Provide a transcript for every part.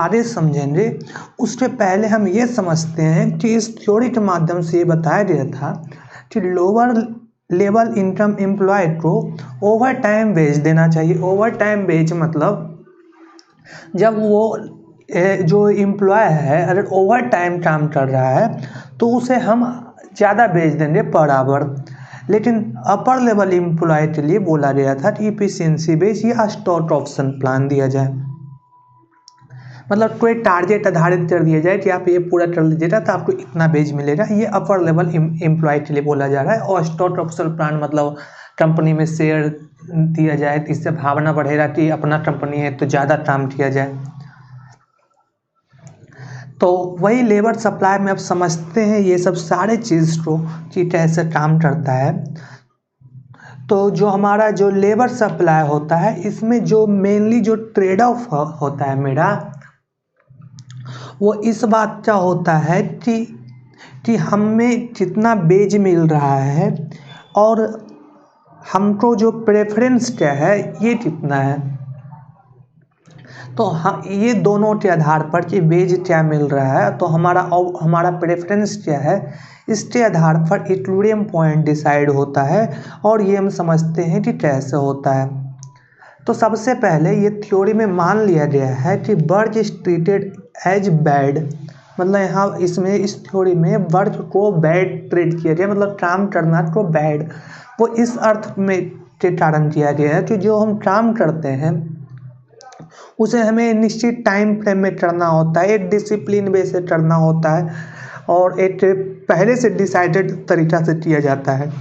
आगे समझेंगे उससे पहले हम ये समझते हैं कि इस थ्योरी के माध्यम से ये बताया गया था कि लोअर लेवल इनकम एम्प्लॉय को ओवर टाइम वेज देना चाहिए। ओवर टाइम वेज मतलब जब वो जो एम्प्लॉय है अगर ओवर टाइम काम कर रहा है तो उसे हम ज़्यादा वेज देंगे पर आवर। लेकिन अपर लेवल एम्प्लॉय के लिए बोला गया था कि इफिशियंसी बेस या स्टॉक ऑप्शन प्लान दिया जाए, मतलब कोई टारगेट आधारित कर दिया जाए कि आप ये पूरा कर लीजिएगा तो आपको इतना बेज मिलेगा। ये अपर लेवल एम्प्लॉय के लिए बोला जा रहा है। और स्टॉक ऑप्शन प्लान मतलब कंपनी में शेयर दिया जाए तो इससे भावना बढ़ेगा कि अपना कंपनी है तो ज़्यादा काम किया जाए। तो वही लेबर सप्लाई में अब समझते हैं ये सब सारे चीज़ को कि कैसे काम करता है। तो जो हमारा जो लेबर सप्लाई होता है इसमें जो मेनली जो ट्रेड ऑफ होता है मेरा वो इस बात का होता है कि हमें कितना बेज मिल रहा है और हमको जो प्रेफरेंस क्या है ये कितना है। तो हम ये दोनों के आधार पर कि बेज क्या मिल रहा है तो हमारा प्रेफरेंस क्या है इसके आधार पर इक्विलिब्रियम पॉइंट डिसाइड होता है। और ये हम समझते हैं कि कैसे होता है। तो सबसे पहले ये थ्योरी में मान लिया गया है कि work is treated as bad, मतलब यहाँ इसमें इस थ्योरी में वर्क को बैड ट्रीट किया गया, मतलब काम करना को बैड। वो इस अर्थ में के कारण किया गया है कि जो हम काम करते हैं उसे हमें निश्चित टाइम फ्रेम में करना होता है, एक डिसिप्लिन वे से करना होता है और एक पहले से डिसाइडेड तरीका से किया जाता है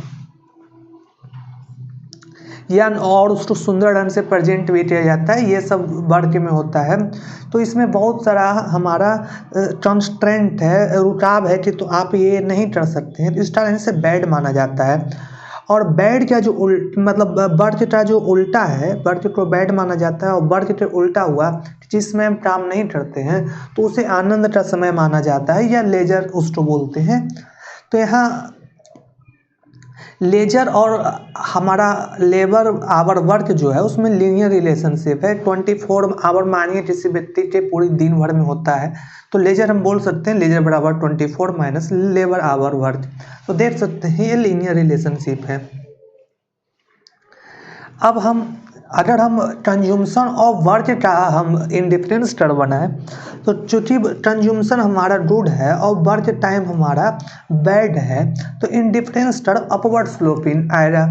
या और उसको सुंदर ढंग से प्रेजेंट भी किया जाता है। ये सब वर्क में होता है। तो इसमें बहुत सारा हमारा कंस्ट्रेंट है, रुकाव है कि तो आप ये नहीं कर सकते हैं, इस तरह से बैड माना जाता है। और बैड का जो मतलब वर्क का जो उल्टा है, वर्क को बैड माना जाता है और वर्क के उल्टा हुआ जिसमें हम काम नहीं करते हैं तो उसे आनंद का समय माना जाता है या लेजर उसको बोलते हैं। तो यहाँ लेजर और हमारा लेबर आवर वर्क जो है उसमें लीनियर रिलेशनशिप है। 24 आवर मानिए किसी व्यक्ति के पूरी दिन भर में होता है तो लेजर हम बोल सकते हैं लेजर बराबर 24 माइनस लेबर आवर वर्क। तो देख सकते हैं ये लीनियर रिलेशनशिप है। अब अगर हम कंज्यूमशन ऑफ वर्क का हम इंडिफरेंस कर बनाए तो चूँकि कंज्यूमशन हमारा गुड है और वर्क टाइम हमारा बैड है तो इंडिफरेंस टर्म अपवर्ड स्लोपिंग आएगा।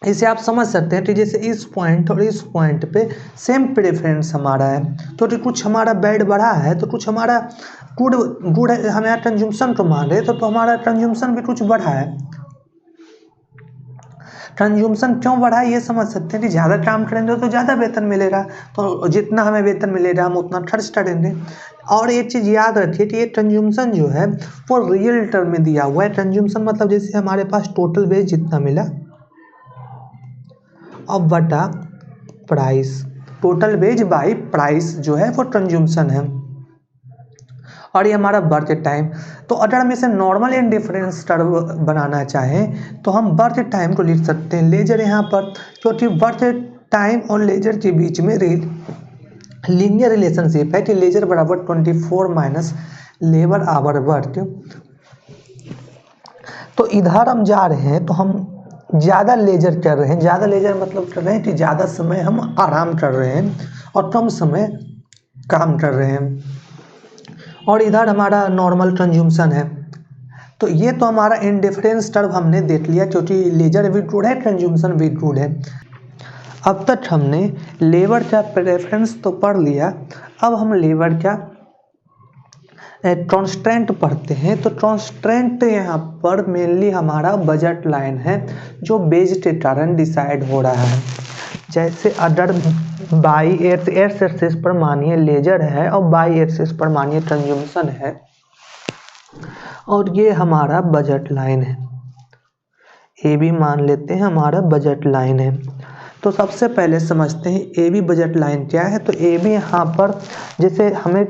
इसे आप समझ सकते हैं कि जैसे इस पॉइंट और इस पॉइंट पे सेम प्रेफरेंस हमारा है क्योंकि कुछ हमारा बैड बढ़ा है तो कुछ हमारा गुड है। हमारा कंज्यूमशन को मान रहे तो हमारा कंज्यूमशन भी कुछ बढ़ा है। कंज्यूमशन क्यों बढ़ा है ये समझ सकते हैं कि ज़्यादा काम करेंगे तो ज़्यादा वेतन मिलेगा, तो जितना हमें वेतन मिलेगा हम उतना खर्च करेंगे। और एक चीज़ याद रखिए कि ये कंज्यूमशन जो है वो रियल टर्म में दिया हुआ है। कंज्यूमशन मतलब जैसे हमारे पास टोटल वेज जितना मिला अब बटा price, total veg by price जो है वो कंज्यूमशन है। और ये हमारा वर्क टाइम। तो अगर हम इसे नॉर्मल इंडिफरेंस टर्म बनाना चाहें तो हम वर्क टाइम को लिख सकते हैं लेजर यहाँ पर, क्योंकि वर्क टाइम और लेजर के बीच में लीनियर रिलेशनशिप है कि लेजर बराबर 24 माइनस लेबर आवर वर्क। तो इधर हम जा रहे हैं तो हम ज़्यादा लेजर कर रहे हैं। ज़्यादा लेजर मतलब कर रहे हैं कि ज़्यादा समय हम आराम कर रहे हैं और कम समय काम कर रहे हैं। और इधर हमारा नॉर्मल कंज्यूमशन है। तो ये तो हमारा इंडिफरेंस टर्म हमने देख लिया क्योंकि लेजर भी गुड है कंज्यूमशन भी गुड है। अब तक हमने लेबर का प्रेफरेंस तो पढ़ लिया, अब हम लेबर का कॉन्स्टेंट पढ़ते हैं। तो कॉन्स्टेंट यहाँ पर मेनली हमारा बजट लाइन है जो बेज के कारण डिसाइड हो रहा है। जैसे अदर बाई एक्स एक्सिस पर मानिए लेजर है और बाई एक्सिस पर मानिए कंज्यूमशन है और ये हमारा बजट लाइन है। ए भी मान लेते हैं हमारा बजट लाइन है। तो सबसे पहले समझते हैं ए बी बजट लाइन क्या है। तो ए बी यहाँ पर जैसे हमें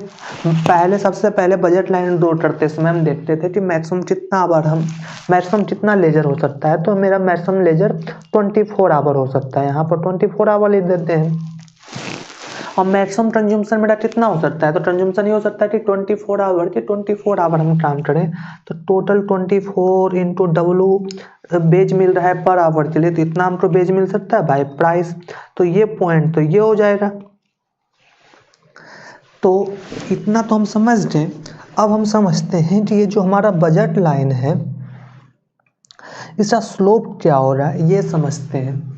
सबसे पहले बजट लाइन ड्रॉ करते समय हम देखते थे कि मैक्सिमम कितना लेजर हो सकता है। तो मेरा मैक्सिमम लेजर 24 आवर हो सकता है। यहाँ पर 24 आवर लिख देते हैं। और मैक्सिमम कंज्यूमशन मेरा कितना हो सकता है, तो कंज्यूमशन ये हो सकता है कि 24 आवर के 24 आवर हम काम करें, तो टोटल 24 इंटू डब्लू बेज मिल रहा है पर आवर के लिए, तो इतना हमको बेज मिल सकता है बाय प्राइस। तो ये पॉइंट तो ये हो जाएगा। तो इतना तो हम समझ गए। अब हम समझते हैं कि ये जो हमारा बजट लाइन है इसका स्लोप क्या हो रहा है, ये समझते हैं।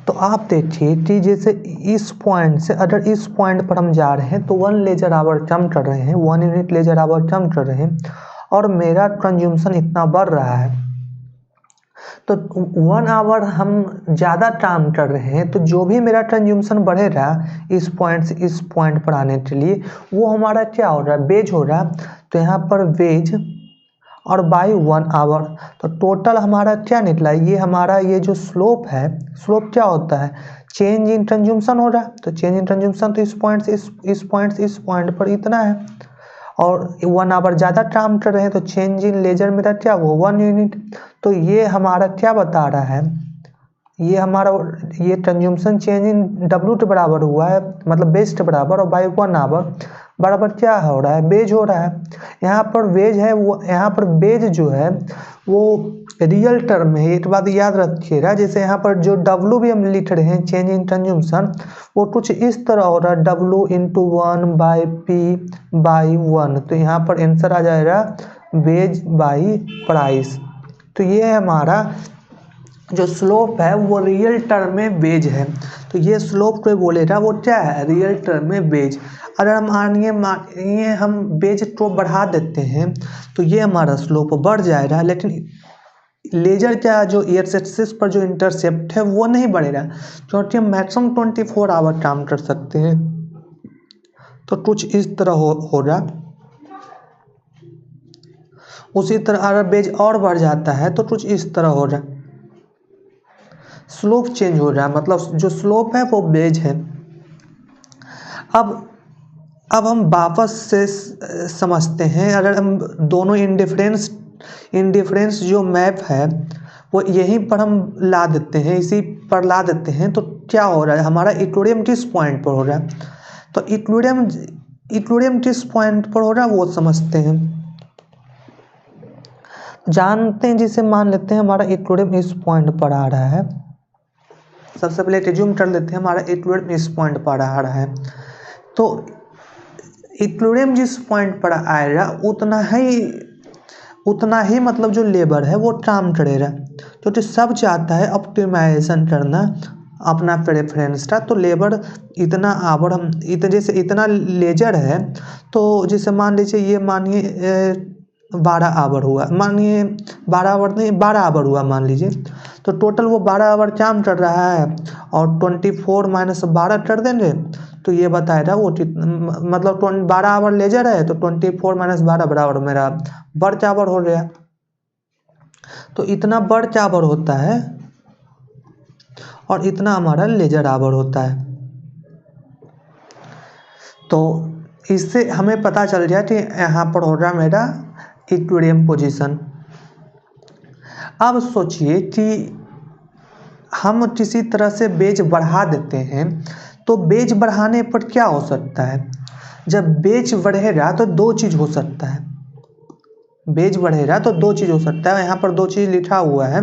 तो आप देखिए कि जैसे इस पॉइंट से अगर इस पॉइंट पर हम जा रहे हैं तो 1 लेजर आवर कम कर रहे हैं, 1 यूनिट लेजर आवर कम कर रहे हैं और मेरा कंज्यूमशन इतना बढ़ रहा है। तो 1 आवर हम ज़्यादा काम कर रहे हैं, तो जो भी मेरा कंज्यूमशन बढ़ेगा इस पॉइंट से इस पॉइंट पर आने के लिए, वो हमारा क्या हो रहा है, वेज हो रहा है। तो यहाँ पर वेज और बाय 1 आवर, तो टोटल हमारा क्या निकला, ये हमारा ये जो स्लोप है, स्लोप क्या होता है, चेंज इन कंज्यूमशन हो रहा है। तो चेंज इन कंज्यूमशन तो इस पॉइंट से इस पॉइंट से इस पॉइंट पर इतना है, और 1 आवर ज़्यादा काम कर रहे हैं तो चेंज इन लेजर मेरा क्या वो 1 यूनिट। तो ये हमारा क्या बता रहा है, ये हमारा ये कंज्यूमशन चेंज इन डब्ल्यू के बराबर हुआ है, मतलब बेज के बराबर, और बाय 1 आवर बराबर क्या हो रहा है, बेज हो रहा है। यहाँ पर वेज है, वो यहाँ पर बेज जो है वो रियल टर्म है, एक बात याद रखिएगा। जैसे यहाँ पर जो डब्ल्यू भी हम लिख रहे हैं चेंज इन कंज्यूमशन, वो कुछ इस तरह हो रहा है, W into 1 by P by 1। तो यहाँ पर आंसर आ जाएगा वेज बाई प्राइस। तो ये हमारा जो स्लोप है वो रियल टर्म में बेज है। तो ये स्लोप कोई बोलेगा वो क्या है, रियल टर्म में बेज। अगर हम मानिए हम बेज को बढ़ा देते हैं तो ये हमारा स्लोप बढ़ जाएगा, लेकिन लेजर का जो एक्स एक्सिस पर जो इंटरसेप्ट है वो नहीं बढ़ेगा, क्योंकि हम मैक्सिमम 24 आवर काम कर सकते हैं। तो कुछ इस तरह होगा। उसी तरह अगर बेज और बढ़ जाता है तो कुछ इस तरह हो रहा है, स्लोप चेंज हो रहा है, मतलब जो स्लोप है वो बेज है। अब हम वापस से समझते हैं। अगर हम दोनों इंडिफरेंस जो मैप है वो यहीं पर हम ला देते हैं, इसी पर ला देते हैं, तो क्या हो रहा है, हमारा इक्विलिब्रियम किस पॉइंट पर हो रहा है। तो इक्विलिब्रियम किस पॉइंट पर हो रहा है वो समझते हैं, जानते हैं। जिसे मान लेते हैं हमारा इक्विलिब्रियम इस पॉइंट पर आ रहा है। सबसे पहले रिज्यूम कर लेते हैं, हमारा इक्विलिब्रियम इस पॉइंट पर आ रहा है। तो इक्विलिब्रियम जिस पॉइंट पर आएगा उतना ही मतलब जो लेबर है वो काम करेगा, क्योंकि सब चाहता है ऑप्टिमाइजेशन करना अपना प्रेफरेंस का। तो लेबर इतना आवर हम जैसे इतना लेजर है, तो जैसे मान लीजिए ये मानिए 12 आवर हुआ, मानिए 12 आवर नहीं 12 आवर हुआ मान लीजिए, तो टोटल वो 12 आवर काम कर रहा है और 24 माइनस 12 कर देंगे तो ये बताएगा वो मतलब 12 आवर लेजर है तो 24 माइनस 12 बराबर मेरा बर्च आवर हो गया। तो इतना बर्च आवर होता है और इतना हमारा लेजर आवर होता है। तो इससे हमें पता चल गया कि यहाँ पर हो रहा मेरा इक्विलिब्रियम पोजीशन। अब सोचिए कि हम किसी तरह से बेज बढ़ा देते हैं, तो बेज बढ़ाने पर क्या हो सकता है, जब बेज बढ़ेगा तो दो चीज़ हो सकता है, बेज बढ़ेगा तो दो चीज़ हो सकता है। यहाँ पर दो चीज़ लिखा हुआ है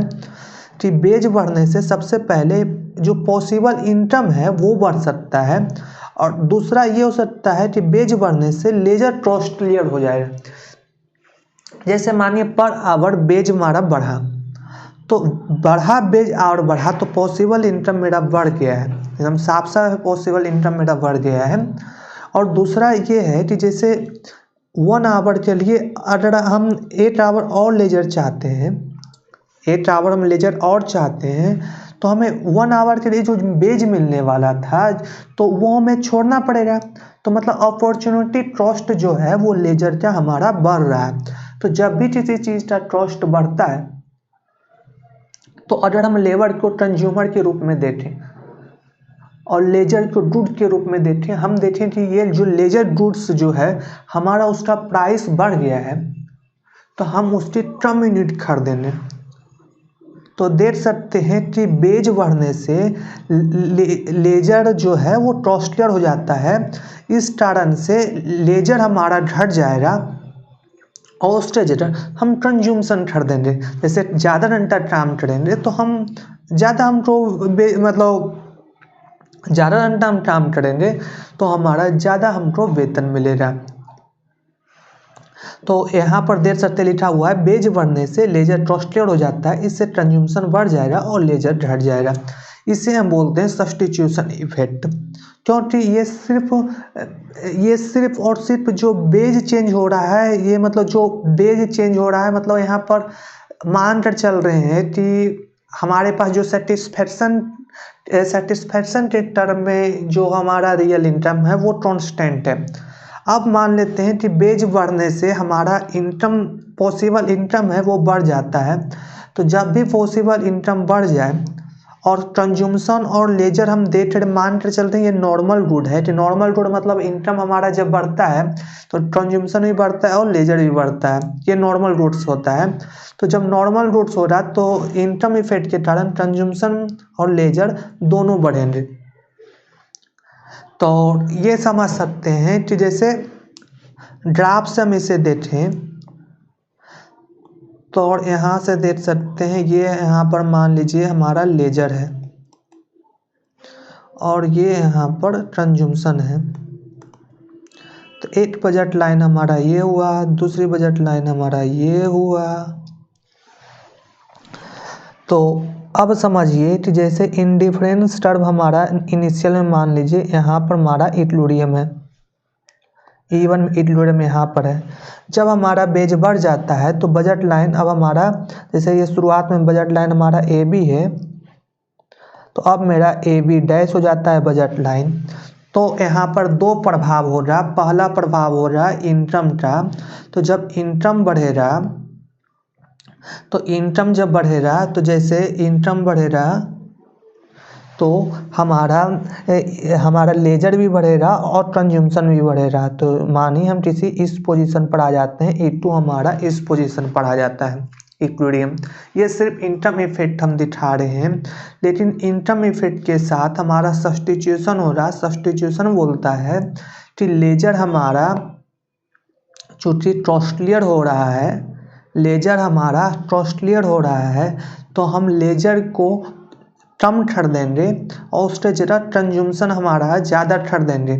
कि बेज बढ़ने से सबसे पहले जो पॉसिबल इनकम है वो बढ़ सकता है, और दूसरा ये हो सकता है कि बेज बढ़ने से लेजर कॉस्टलियर हो जाएगा। जैसे मानिए पर आवर बेज हमारा बढ़ा, तो बढ़ा बेज आवर बढ़ा तो पॉसिबल इनकम मेरा बढ़ गया है, एकदम साफ साफ पॉसिबल इनकम मेरा बढ़ गया है। और दूसरा ये है कि जैसे 1 आवर के लिए अगर हम 8 आवर और लेजर चाहते हैं, 8 आवर हम लेजर और चाहते हैं, तो हमें 1 आवर के लिए जो बेज मिलने वाला था तो वो हमें छोड़ना पड़ेगा। तो मतलब अपॉर्चुनिटी कॉस्ट जो है वो लेजर का हमारा बढ़ रहा है। तो जब भी किसी चीज़ का कॉस्ट बढ़ता है, तो अगर हम लेबर को कंज्यूमर के रूप में देखें और लेजर को गुड के रूप में देखें, हम देखें कि ये जो लेजर गुड्स जो है हमारा उसका प्राइस बढ़ गया है, तो हम उसकी कम यूनिट खरीदेंगे। तो देख सकते हैं कि बेज बढ़ने से लेजर जो है वो ट्रॉस्लियर हो जाता है। इस कारण से लेजर हमारा घट जाएगा और उससे हम कंज्यूमशन कर देंगे। जैसे ज़्यादा घंटा काम करेंगे तो हम ज़्यादा हमको मतलब ज़्यादा घंटा हम काम करेंगे तो हमारा ज़्यादा हमको वेतन मिलेगा। तो यहाँ पर देख सकते लिखा हुआ है बेज बढ़ने से लेजर ट्रॉस्लियर हो जाता है, इससे कंज्यूमशन बढ़ जाएगा और लेजर घट जाएगा। इसे हम बोलते हैं सब्स्टिट्यूशन इफेक्ट, क्योंकि ये सिर्फ और सिर्फ जो बेज चेंज हो रहा है, ये मतलब जो बेज चेंज हो रहा है मतलब यहाँ पर मान कर चल रहे हैं कि हमारे पास जो सेटिस्फैक्शन के टर्म में जो हमारा रियल इनकम है वो कांस्टेंट है। अब मान लेते हैं कि बेज बढ़ने से हमारा इनकम पॉसिबल इनकम है वो बढ़ जाता है। तो जब भी पॉसिबल इनकम बढ़ जाए और कंज्यूमशन और लेजर हम देख रहे मान कर चलते हैं ये नॉर्मल गुड है। कि नॉर्मल गुड मतलब इनकम हमारा जब बढ़ता है तो कंज्यूमशन भी बढ़ता है और लेजर भी बढ़ता है, ये नॉर्मल गुड्स होता है। तो जब नॉर्मल गुड्स हो रहा है तो इनकम इफेक्ट के कारण कंज्यूमशन और लेजर दोनों बढ़ेंगे। तो ये समझ सकते हैं कि जैसे ग्राफ से हम इसे देखें तो यहाँ से देख सकते हैं ये यहाँ पर मान लीजिए हमारा लेजर है और ये यहाँ पर कंज्यूमशन है। तो एक बजट लाइन हमारा ये हुआ, दूसरी बजट लाइन हमारा ये हुआ। तो अब समझिए कि जैसे इंडिफरेंस टर्म हमारा इनिशियल में मान लीजिए यहाँ पर हमारा इक्विलिब्रियम है, इवन इक्विलिब्रियम यहाँ पर है। जब हमारा बेज बढ़ जाता है तो बजट लाइन अब हमारा जैसे ये शुरुआत में बजट लाइन हमारा ए बी है तो अब मेरा ए बी डैश हो जाता है बजट लाइन। तो यहाँ पर दो प्रभाव हो रहा, पहला प्रभाव हो रहा इनकम का। तो जब इनकम बढ़ेगा तो इनकम जब बढ़ेगा तो जैसे इनकम बढ़ेगा तो हमारा लेजर भी बढ़ेगा और कंज्यूमशन भी बढ़ेगा। तो मानिए हम किसी इस पोजीशन पर आ जाते हैं, E2 हमारा इस पोजीशन पर आ जाता है इक्विलिब्रियम। ये सिर्फ इनकम इफेक्ट हम दिखा रहे हैं, लेकिन इनकम इफेक्ट के साथ हमारा सब्स्टिट्यूशन हो रहा है। सब्स्टिट्यूशन बोलता है कि लेजर हमारा चूंकि कॉस्टलियर हो रहा है, लेजर हमारा कॉस्टलियर हो रहा है तो हम लेजर को कम कर देंगे और उससे ज़रा कंज्यूमशन हमारा ज़्यादा कर देंगे।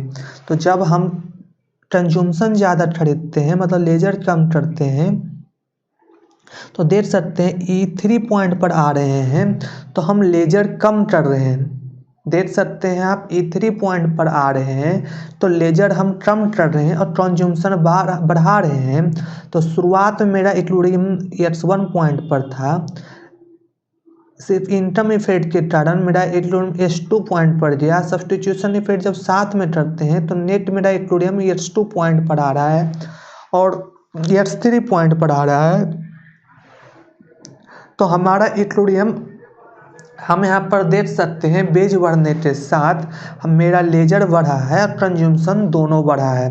तो जब हम कंज्यूमशन ज़्यादा खरीदते हैं मतलब लेजर कम करते हैं तो देख सकते हैं E3 पॉइंट पर आ रहे हैं तो हम लेजर कम कर रहे हैं। देख सकते हैं आप E3 पॉइंट पर आ रहे हैं तो लेजर हम कम कर रहे हैं और कंज्यूमशन बढ़ा रहे हैं। तो शुरुआत में मेरा इक्विलिब्रियम X1 पॉइंट पर था, सिर्फ इनकम इफेक्ट के कारण मेरा इक्विलिब्रियम S2 पॉइंट पर गया। सब्स्टिट्यूशन इफेक्ट जब साथ में करते हैं तो नेट मेरा इक्विलिब्रियम S2 पॉइंट पर आ रहा है और S3 पॉइंट पर आ रहा है। तो हमारा इक्विलिब्रियम हम यहाँ पर देख सकते हैं बेज बढ़ने के साथ मेरा लेजर बढ़ा है और कंज्यूमशन दोनों बढ़ा है।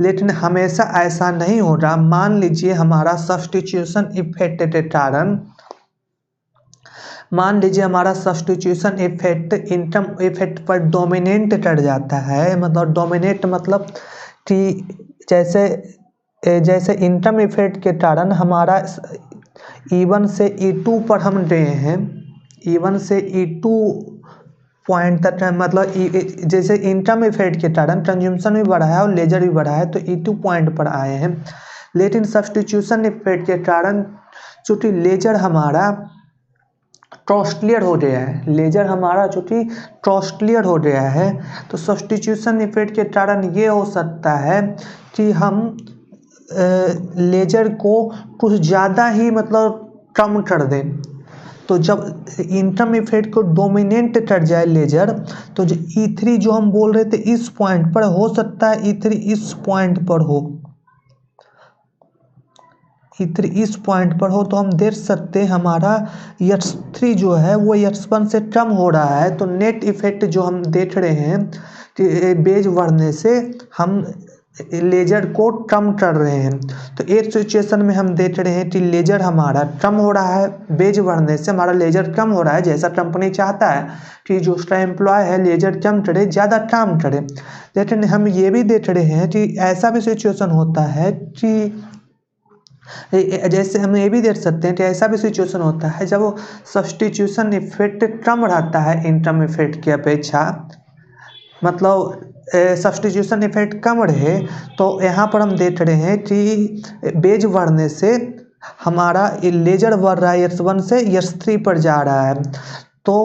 लेकिन हमेशा ऐसा नहीं हो रहा। मान लीजिए हमारा सब्स्टिट्यूशन इफेक्ट के कारण, मान लीजिए हमारा सब्स्टिट्यूशन इफेक्ट इनकम इफेक्ट पर डोमिनेट कर जाता है। मतलब डोमिनेट मतलब कि जैसे इनकम इफेक्ट के कारण हमारा E1 से E2 पर हम गए हैं, E1 से E2 पॉइंट तक मतलब जैसे इनकम इफेक्ट के कारण कंज्यूमशन भी बढ़ा है और लेजर भी बढ़ा है तो E2 पॉइंट पर आए हैं। लेकिन सब्स्टिट्यूशन इफेक्ट के कारण चूँकि लेजर हमारा कॉस्टलियर हो गया है, लेजर हमारा चूँकि कॉस्टलियर हो गया है तो सब्स्टिट्यूशन इफेक्ट के कारण ये हो सकता है कि हम लेजर को कुछ ज़्यादा ही मतलब कम कर दें। तो जब इनकम इफेक्ट को डोमिनेट कर जाए लेजर तो जो E3 जो हम बोल रहे थे इस पॉइंट पर हो सकता है E3 इस पॉइंट पर हो, E3 इस पॉइंट पर हो तो हम देख सकते हैं हमारा X3 जो है वो X1 से कम हो रहा है। तो नेट इफेक्ट जो हम देख रहे हैं कि बेज बढ़ने से हम लेजर को टर्म कर रहे हैं। तो एक सिचुएशन में हम देख रहे हैं कि लेजर हमारा कम हो रहा है, वेज बढ़ने से हमारा लेजर कम हो रहा है, जैसा कंपनी चाहता है कि जो उसका एम्प्लॉय है लेजर कम करे, ज़्यादा काम करे। लेकिन हम ये भी देख रहे हैं कि ऐसा भी सिचुएशन होता है कि जैसे हम ये भी देख सकते हैं कि ऐसा भी सिचुएशन होता है जब वो सब्स्टिट्यूशन इफेक्ट कम रहता है इनकम इफेक्ट की अपेक्षा, मतलब सब्स्टिट्यूशन इफेक्ट कम रहे, तो यहाँ पर हम देख रहे हैं कि बेज बढ़ने से हमारा लेजर बढ़ रहा है S1 से S3 पर जा रहा है। तो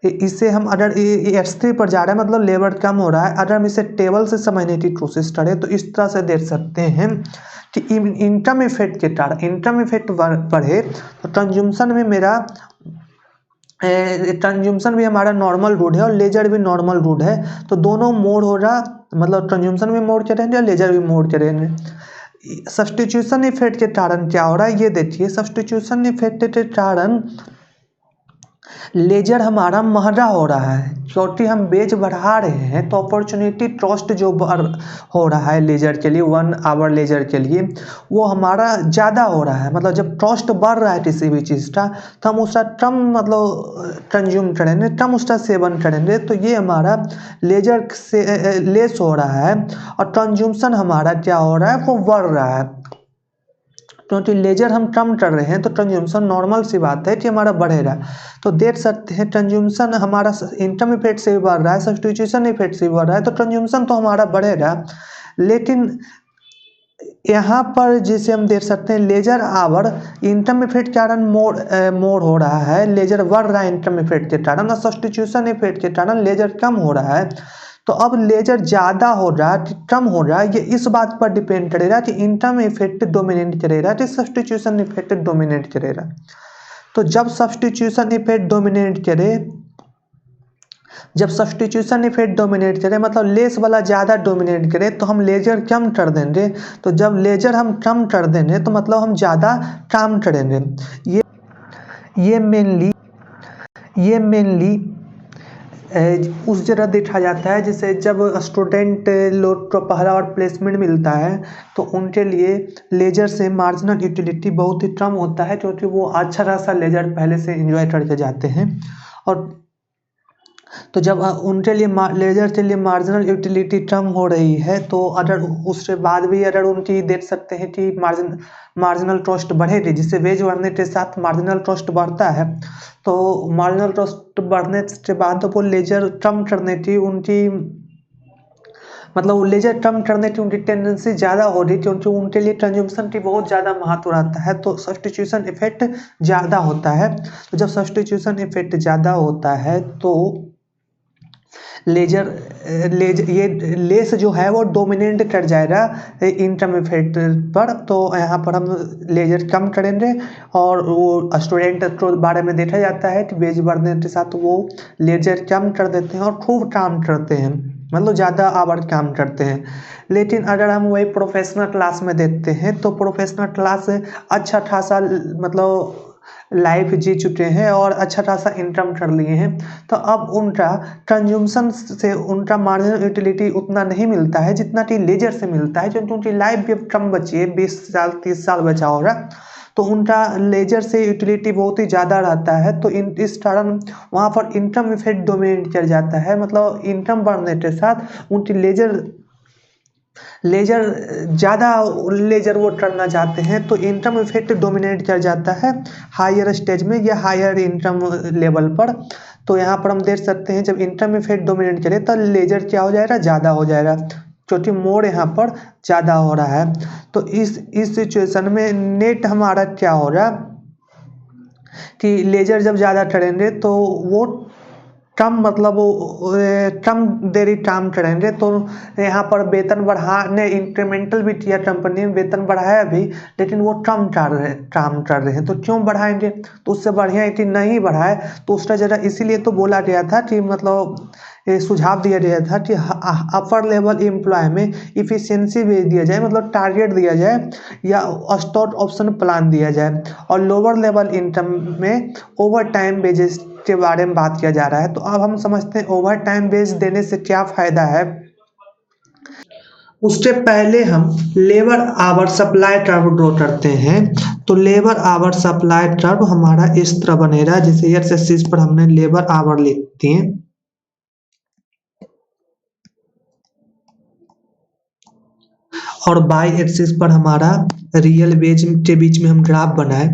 इसे हम अगर S3 पर जा रहा है मतलब लेबर कम हो रहा है, अगर हम इसे टेबल से समझने की कोशिश करें तो इस तरह से देख सकते हैं कि इनकम इफेक्ट के कारण इनकम इफेक्ट बढ़े तो कंजम्पशन में मेरा कंजम्पशन भी हमारा नॉर्मल रूट है और लेजर भी नॉर्मल रूट है, तो दोनों मोड हो रहा, मतलब कंजम्पशन भी मोड करेंगे और लेजर भी मोड करेंगे। सब्स्टिट्यूशन इफेक्ट के कारण क्या हो रहा है ये देखिए, सब्स्टिट्यूशन इफेक्ट के कारण लेजर हमारा महंगा हो रहा है क्योंकि हम बेच बढ़ा रहे हैं, तो अपॉर्चुनिटी कॉस्ट जो हो रहा है लेजर के लिए 1 आवर लेजर के लिए वो हमारा ज़्यादा हो रहा है। मतलब जब कॉस्ट बढ़ रहा है किसी भी चीज़ का तो हम उसका कम मतलब कंज्यूम करेंगे, कम उसका सेवन करेंगे, तो ये हमारा लेजर से लेस हो रहा है और कंज्यूमशन हमारा क्या हो रहा है वो बढ़ रहा है। क्योंकि लेजर हम कम कर रहे हैं तो कंज्यूमशन नॉर्मल सी बात है कि हमारा बढ़ेगा। तो देख सकते हैं कंज्यूमशन हमारा इनकम इफेक्ट से भी बढ़ रहा है, सब्स्टिट्यूशन इफेक्ट से भी बढ़ रहा है, तो कंज्यूमशन तो हमारा बढ़ेगा। लेकिन यहाँ पर जिसे हम देख सकते हैं लेजर आवर इनकम इफेक्ट के कारण मोर हो रहा है, लेजर बढ़ रहा है इनकम इफेक्ट के कारण, और सब्स्टिट्यूशन इफेक्ट के कारण लेजर कम हो रहा है। तो अब लेजर ज़्यादा हो रहा है कि कम हो रहा है ये इस बात पर डिपेंड करेगा कि इनकम इफेक्ट डोमिनेट करेगा कि सब्स्टिट्यूशन इफेक्ट डोमिनेट करेगा। तो जब सब्स्टिट्यूशन इफेक्ट डोमिनेट करे, जब सब्स्टिट्यूशन इफेक्ट डोमिनेट करे मतलब लेस वाला ज़्यादा डोमिनेट करे तो हम लेजर कम कर देंगे। तो जब लेजर हम कम कर देंगे तो मतलब हम ज़्यादा काम करेंगे। ये मेनली उस जगह देखा जाता है जैसे जब स्टूडेंट लोग को पहला और प्लेसमेंट मिलता है तो उनके लिए लेजर से मार्जिनल यूटिलिटी बहुत ही कम होता है क्योंकि वो अच्छा खासा लेजर पहले से एंजॉय करके जाते हैं। और तो जब उनके लिए लेजर के लिए मार्जिनल यूटिलिटी कम हो रही है तो अगर उसके बाद भी अगर उनकी देख सकते हैं कि मार्जिनल कॉस्ट बढ़ेगी, जिससे वेज बढ़ने के साथ मार्जिनल कॉस्ट बढ़ता है, तो मार्जिनल कॉस्ट बढ़ने के बाद तो वो लेजर कम करने की उनकी मतलब लेजर कम करने की उनकी टेंडेंसी ज़्यादा हो रही क्योंकि उनके लिए कंज्यूमशन की बहुत ज़्यादा महत्व रहता है, तो सब्स्टिट्यूशन इफेक्ट ज़्यादा होता है। तो जब सब्स्टिट्यूशन इफेक्ट ज़्यादा होता है तो लेजर ये लेस जो है वो डोमिनेट कर जाएगा इनकम इफेक्ट पर। तो यहाँ पर हम लेजर कम करेंगे और वो स्टूडेंट के बारे में देखा जाता है कि वेज बढ़ने के साथ वो लेजर कम कर देते हैं और खूब काम करते हैं, मतलब ज़्यादा आवर काम करते हैं। लेकिन अगर हम वही प्रोफेशनल क्लास में देखते हैं तो प्रोफेशनल क्लास अच्छा खासा मतलब लाइफ जी चुके हैं और अच्छा खासा इनकम कर लिए हैं, तो अब उनका कंज्यूमशन से उनका मार्जिनल यूटिलिटी उतना नहीं मिलता है जितना कि लेजर से मिलता है, क्योंकि उनकी लाइफ भी कम बची है, 20 साल 30 साल बचा होगा, तो उनका लेजर से यूटिलिटी बहुत ही ज़्यादा रहता है। तो इस कारण वहाँ पर इनकम इफेक्ट डोमिनेट कर जाता है, मतलब इनकम बढ़ने के साथ उनकी लेजर ज़्यादा लेजर वो करना चाहते हैं, तो इनकम इफेक्ट डोमिनेट कर जाता है हायर स्टेज में या हायर इनकम लेवल पर। तो यहाँ पर हम देख सकते हैं जब इनकम इफेक्ट डोमिनेट करे तो लेजर क्या हो जाएगा, ज़्यादा हो जाएगा क्योंकि मोर यहाँ पर ज़्यादा हो रहा है। तो इस सिचुएशन में नेट हमारा क्या हो रहा कि लेजर जब ज़्यादा करेंगे तो वो कम मतलब वो कम देरी काम करेंगे, तो यहाँ पर वेतन बढ़ाने इंक्रीमेंटल भी किया कंपनी ने, वेतन बढ़ाया भी, लेकिन वो काम कर रहे हैं। तो क्यों बढ़ाएंगे, तो उससे बढ़िया है कि नहीं बढ़ाए। तो उसका जगह इसीलिए तो बोला गया था कि मतलब सुझाव दिया गया था कि अपर लेवल एम्प्लॉय में इफिशियंसी भेज दिया जाए, मतलब टारगेट दिया जाए या स्टॉक ऑप्शन प्लान दिया जाए, और लोअर लेवल इनकम में ओवर टाइम बेजेस के बारे में बात किया जा रहा है। तो अब हम समझते हैं ओवर टाइम बेस देने से क्या फ़ायदा है। उससे पहले हम labour our supply term draw करते हैं। तो लेबर आवर सप्लाई टर्म हमारा इस तरह बनेगा, जैसे एक्स एक्सिस पर हमने लेबर आवर लिख दिए और बाई एक्सिस पर हमारा रियल वेज के बीच में हम ग्राफ बनाए।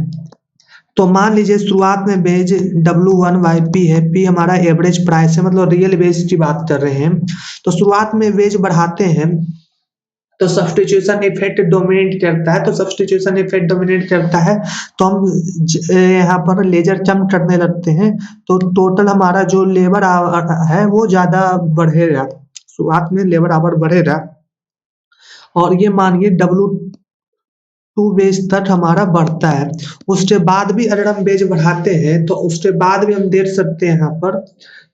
तो मान लीजिए शुरुआत में वेज W1/P है, P हमारा एवरेज प्राइस है, मतलब रियल वेज की बात कर रहे हैं। तो शुरुआत में वेज बढ़ाते हैं तो सब्स्टिट्यूशन इफेक्ट डोमिनेट करता है, तो सब्स्टिट्यूशन इफेक्ट डोमिनेट करता है तो हम यहाँ पर लेजर जंप करने लगते हैं, तो टोटल हमारा जो लेबर आवर है वो ज़्यादा बढ़ेगा। शुरुआत में लेबर आवर बढ़ेगा और ये मानिए W2 बेज तक हमारा बढ़ता है। उसके बाद भी अगर हम बेज बढ़ाते हैं तो उसके बाद भी हम देख सकते हैं यहाँ पर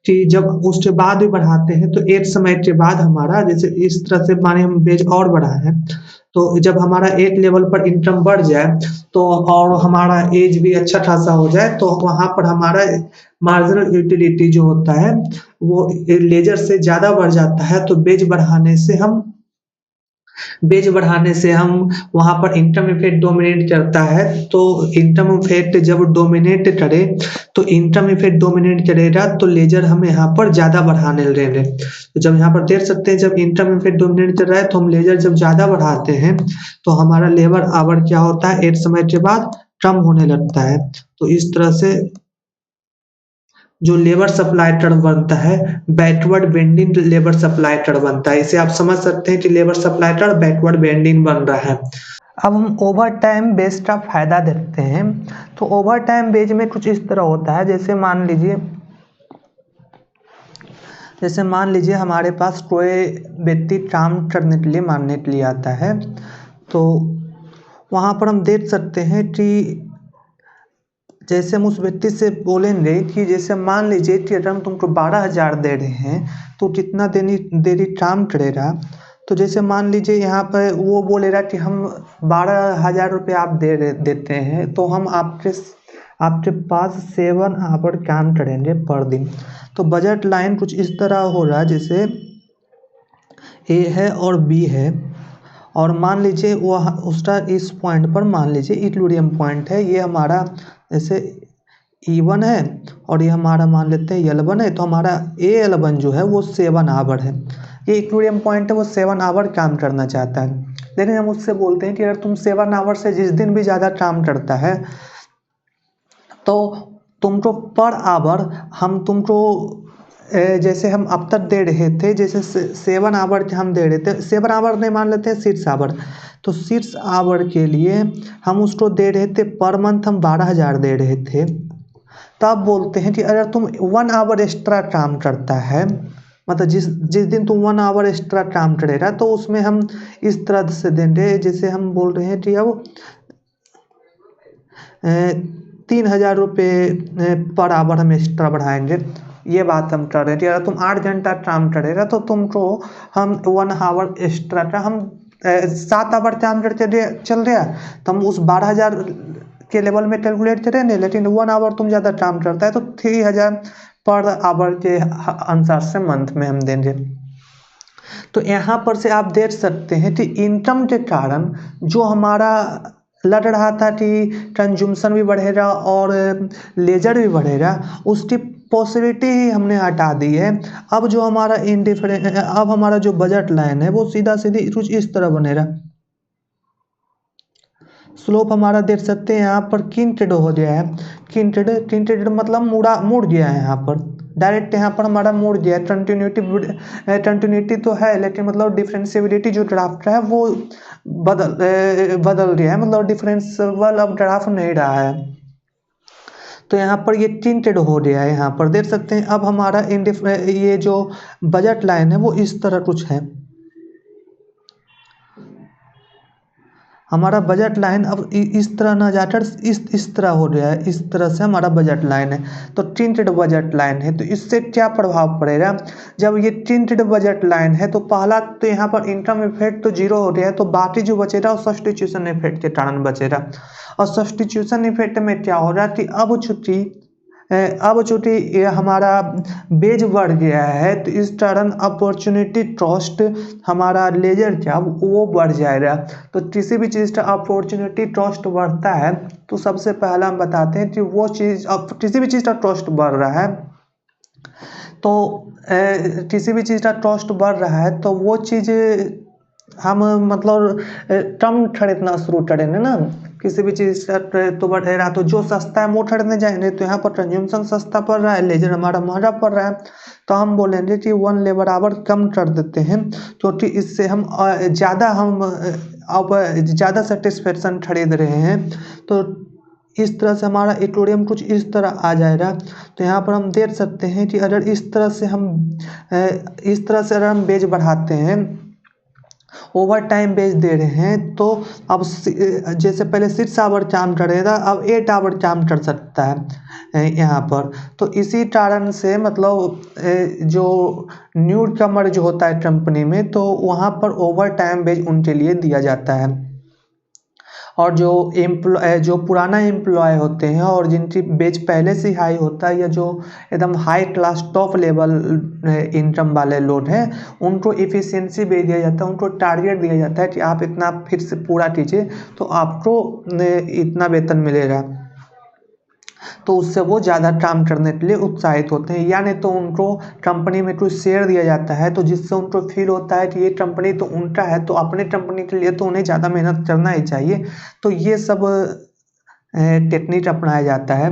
कि जब उसके बाद भी बढ़ाते हैं तो एक समय के बाद हमारा जैसे इस तरह से माने हम बेज और बढ़ाए हैं, तो जब हमारा एक लेवल पर इनकम बढ़ जाए तो और हमारा एज भी अच्छा खासा हो जाए तो वहाँ पर हमारा मार्जिनल यूटिलिटी जो होता है वो लेजर से ज़्यादा बढ़ जाता है। तो बेज बढ़ाने से हम वहाँ पर इनकम इफेक्ट डोमिनेट करता है। तो इनकम इफेक्ट जब डोमिनेट करे तो इनकम इफेक्ट डोमिनेट करेगा तो लेजर हम यहाँ पर ज़्यादा बढ़ाने लगेंगे। तो जब यहाँ पर देख सकते हैं जब इनकम इफेक्ट डोमिनेट कर रहा है तो हम लेजर जब ज़्यादा बढ़ाते हैं तो हमारा लेबर आवर क्या होता है एक समय के बाद कम होने लगता है। तो इस तरह से जो लेबर सप्लाई टर्म बनता है backward bending labour supply term बनता है। इसे आप समझ सकते हैं कि labour supply term backward bending बन रहा है। अब हम ओवर टाइम बेस का फायदा देखते हैं। तो ओवर टाइम बेस में कुछ इस तरह होता है, जैसे मान लीजिए हमारे पास कोई व्यक्ति काम करने के लिए मानने के लिए आता है, तो वहाँ पर हम देख सकते हैं कि जैसे हम उस व्यक्ति से बोलेंगे कि जैसे मान लीजिए कि अगर हम तुमको 12,000 दे रहे हैं तो कितना देरी काम करेगा। तो जैसे मान लीजिए यहाँ पर वो बोलेगा कि हम 12,000 रुपये आप देते हैं तो हम आपके पास 7 आवर काम करेंगे पर दिन। तो बजट लाइन कुछ इस तरह हो रहा है, जैसे ए है और बी है और मान लीजिए वह उसका इस पॉइंट पर मान लीजिए इक्विलिब्रियम पॉइंट है, ये हमारा जैसे E1 है और ये हमारा मान लेते हैं L1 है, तो हमारा L1 जो है वो 7 आवर है। ये इक्विलिब्रियम पॉइंट है, वो 7 आवर काम करना चाहता है। लेकिन हम उससे बोलते हैं कि अगर तुम 7 आवर से जिस दिन भी ज़्यादा काम करता है तो तुमको पर आवर हम तुमको जैसे हम अब तक दे रहे थे, जैसे 7 आवर हम दे रहे थे, 7 आवर नहीं मान लेते हैं 6 आवर, तो 6 आवर के लिए हम उसको दे रहे थे पर मंथ हम 12,000 दे रहे थे। तब बोलते हैं कि अगर तुम 1 आवर एक्स्ट्रा काम करता है, मतलब जिस दिन तुम 1 आवर एक्स्ट्रा काम करेगा तो उसमें हम इस तरह से देंगे, जैसे हम बोल रहे हैं कि अब 3,000 रुपये पर आवर हम एक्स्ट्रा बढ़ाएंगे। ये बात हम कर रहे थे, अगर तुम 8 घंटा काम करेगा तो तुमको हम 1 आवर एक्स्ट्रा का हम 7 आवर काम करके चल रहा तो हम उस 12,000 के लेवल में कैलकुलेट करेंगे। लेकिन 1 आवर तुम ज़्यादा काम करता है तो 3,000 पर आवर के अनुसार से मंथ में हम देंगे। तो यहाँ पर से आप देख सकते हैं कि इनकम के कारण जो हमारा लग रहा था कि कंज्यूमशन भी बढ़ेगा और लेजर भी बढ़ेगा, उसकी पॉसिबिलिटी ही हमने हटा दी है। अब जो हमारा अब हमारा जो बजट लाइन है वो सीधा सीधी कुछ इस तरह बनेगा। स्लोप हमारा देख सकते हैं यहाँ पर किंटेड हो गया है, किंटेड मतलब मुड़ गया है, यहाँ पर डायरेक्ट यहाँ पर हमारा मुड़ गया है। कंटिन्यूटी तो है लेकिन मतलब डिफरेंशियबिलिटी जो ग्राफ का है वो बदल गया है, मतलब डिफरेंशियल अब ग्राफ नहीं रहा है। तो यहाँ पर ये टिंटेड हो गया है, यहाँ पर देख सकते हैं। अब हमारा ये जो बजट लाइन है वो इस तरह कुछ है। हमारा बजट लाइन अब इस तरह ना जाकर इस तरह हो गया है, इस तरह से हमारा बजट लाइन है। तो टिंटेड बजट लाइन है, तो इससे क्या प्रभाव पड़ेगा। जब ये टिंटेड बजट लाइन है तो पहला तो यहाँ पर इनकम इफेक्ट तो 0 हो गया है, तो बाकी जो बचेगा वो सब्स्टिट्यूशन इफेक्ट के कारण बचेगा। और सब्स्टिट्यूशन इफेक्ट में क्या हो रहा है कि अब चूंकि अब चूंकि ये हमारा बेज बढ़ गया है तो इस कारण अपॉर्चुनिटी ट्रस्ट हमारा लेजर क्या वो बढ़ जाएगा। तो किसी भी चीज़ का अपॉर्चुनिटी ट्रस्ट बढ़ता है तो सबसे पहला हम बताते हैं कि वो चीज़, अब किसी भी चीज़ का ट्रस्ट बढ़ रहा है तो किसी भी चीज़ का ट्रस्ट बढ़ रहा है तो वो चीज़ हम मतलब कम खरीदना शुरू करेंगे ना। किसी भी चीज़ का तो बढ़ेगा तो जो सस्ता है वो खरीदने जाएंगे, तो यहाँ पर कंज्यूमशन सस्ता पड़ रहा है, लेजर हमारा महंगा पड़ रहा है, तो हम बोलेंगे कि वन ले बराबर कम कर देते हैं, क्योंकि इससे हम ज़्यादा अब ज़्यादा सेटिस्फेक्शन खरीद रहे हैं। तो इस तरह से हमारा इक्विलिब्रियम कुछ इस तरह आ जाएगा। तो यहाँ पर हम देख सकते हैं कि अगर इस तरह से अगर हम बेच बढ़ाते हैं, ओवर टाइम बेच दे रहे हैं, तो अब जैसे पहले 6 आवर काम कर रहा था अब 8 आवर काम कर सकता है यहाँ पर। तो इसी कारण से मतलब जो न्यू कमर जो होता है कंपनी में, तो वहाँ पर ओवर टाइम बेच उनके लिए दिया जाता है। और जो पुराना एम्प्लॉय होते हैं और जिनकी बेच पहले से हाई होता है या जो एकदम high class top level income वाले लोग हैं, उनको इफ़िशियंसी बेच दिया जाता है, उनको टारगेट दिया जाता है कि आप इतना फिर से पूरा कीजिए तो आपको इतना वेतन मिलेगा। तो उससे वो ज़्यादा काम करने के लिए उत्साहित होते हैं। या नहीं तो उनको कंपनी में कुछ शेयर दिया जाता है तो जिससे उनको फील होता है कि ये कंपनी तो उनका है, तो अपने कंपनी के लिए तो उन्हें ज़्यादा मेहनत करना ही चाहिए। तो ये सब टेक्निक अपनाया जाता है।